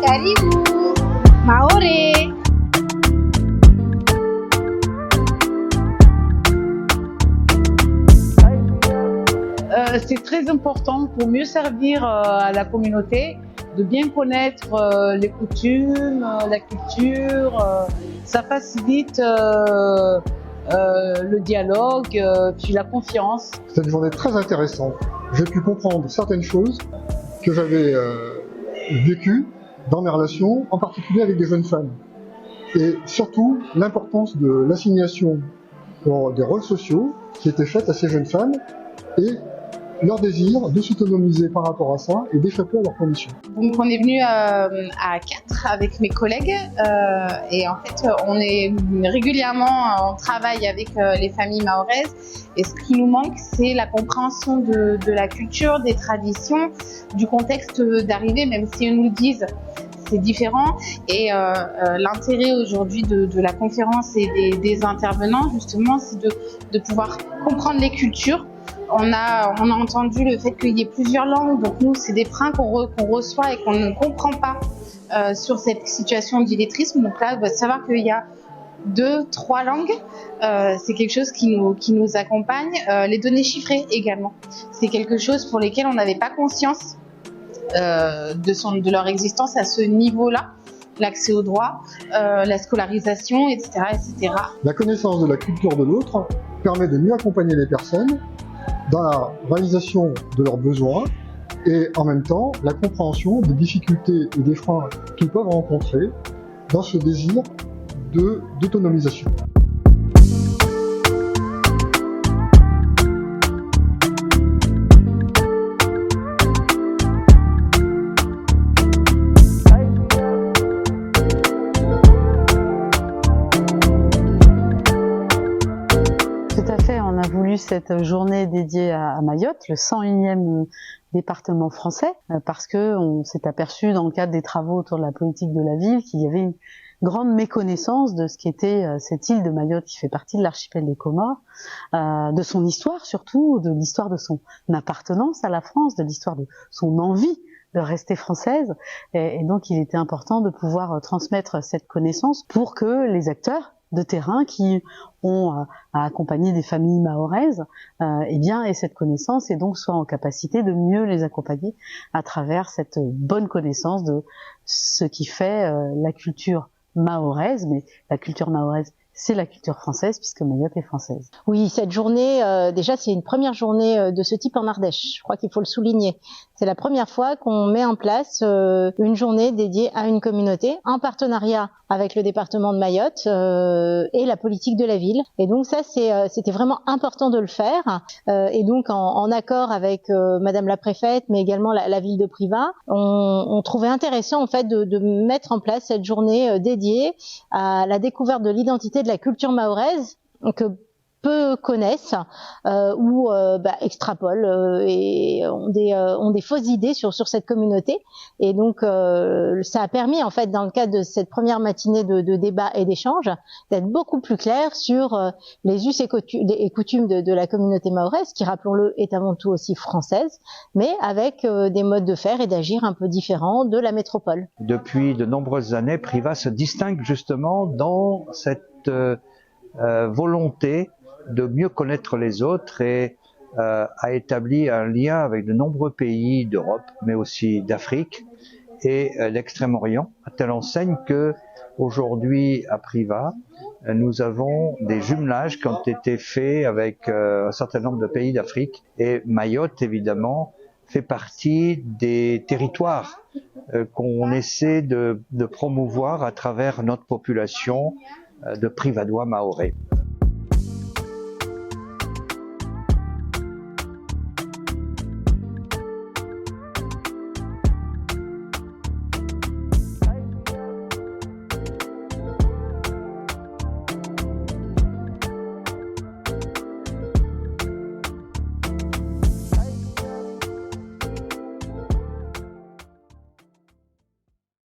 Karibu Maoré. C'est très important pour mieux servir à la communauté, de bien connaître les coutumes, la culture. Ça facilite le dialogue, puis la confiance. C'est une journée très intéressante. J'ai pu comprendre certaines choses que j'avais vécues dans mes relations, en particulier avec des jeunes femmes. Et surtout, l'importance de l'assignation pour des rôles sociaux qui étaient faits à ces jeunes femmes et leur désir de s'autonomiser par rapport à ça et d'échapper à leurs conditions. Donc on est venu à 4 avec mes collègues et en fait on travaille avec les familles mahoraises et ce qui nous manque c'est la compréhension de la culture, des traditions, du contexte d'arrivée, même si ils nous le disent c'est différent et l'intérêt aujourd'hui de la conférence et des intervenants justement c'est de pouvoir comprendre les cultures. On a entendu le fait qu'il y ait plusieurs langues, donc nous c'est des freins qu'on reçoit et qu'on ne comprend pas sur cette situation d'illettrisme. Donc là, on va savoir qu'il y a 2-3 langues, c'est quelque chose qui nous accompagne. Les données chiffrées également, c'est quelque chose pour lesquels on n'avait pas conscience de leur existence à ce niveau-là. L'accès aux droits, la scolarisation, etc., etc. La connaissance de la culture de l'autre permet de mieux accompagner les personnes dans la réalisation de leurs besoins et en même temps la compréhension des difficultés et des freins qu'ils peuvent rencontrer dans ce désir d'autonomisation. Tout à fait, on a voulu cette journée dédiée à Mayotte, le 101e département français, parce que on s'est aperçu dans le cadre des travaux autour de la politique de la ville qu'il y avait une grande méconnaissance de ce qu'était cette île de Mayotte qui fait partie de l'archipel des Comores, de son histoire surtout, de l'histoire de son appartenance à la France, de l'histoire de son envie de rester française, et donc il était important de pouvoir transmettre cette connaissance pour que les acteurs de terrain qui ont à accompagner des familles mahoraises aient cette connaissance et donc soient en capacité de mieux les accompagner à travers cette bonne connaissance de ce qui fait la culture mahoraise, mais la culture mahoraise c'est la culture française puisque Mayotte est française. Oui, cette journée, déjà c'est une première journée de ce type en Ardèche, je crois qu'il faut le souligner. C'est la première fois qu'on met en place une journée dédiée à une communauté en partenariat avec le département de Mayotte et la politique de la ville. Et donc ça, c'était vraiment important de le faire. Et donc en accord avec Madame la préfète, mais également la ville de Privas, on trouvait intéressant en fait de mettre en place cette journée dédiée à la découverte de l'identité de la culture mahoraise que peu connaissent ou extrapolent et ont des fausses idées sur cette communauté. Et donc ça a permis en fait dans le cadre de cette première matinée de débat et d'échange d'être beaucoup plus clair sur les us et coutumes de la communauté mahoraise qui, rappelons-le, est avant tout aussi française, mais avec des modes de faire et d'agir un peu différents de la métropole. Depuis de nombreuses années, Privas se distingue justement dans cette volonté de mieux connaître les autres et a établi un lien avec de nombreux pays d'Europe, mais aussi d'Afrique et d'Extrême-Orient, à telle enseigne que aujourd'hui à Privas, nous avons des jumelages qui ont été faits avec un certain nombre de pays d'Afrique et Mayotte évidemment fait partie des territoires qu'on essaie de promouvoir à travers notre population de Privadois mahorais.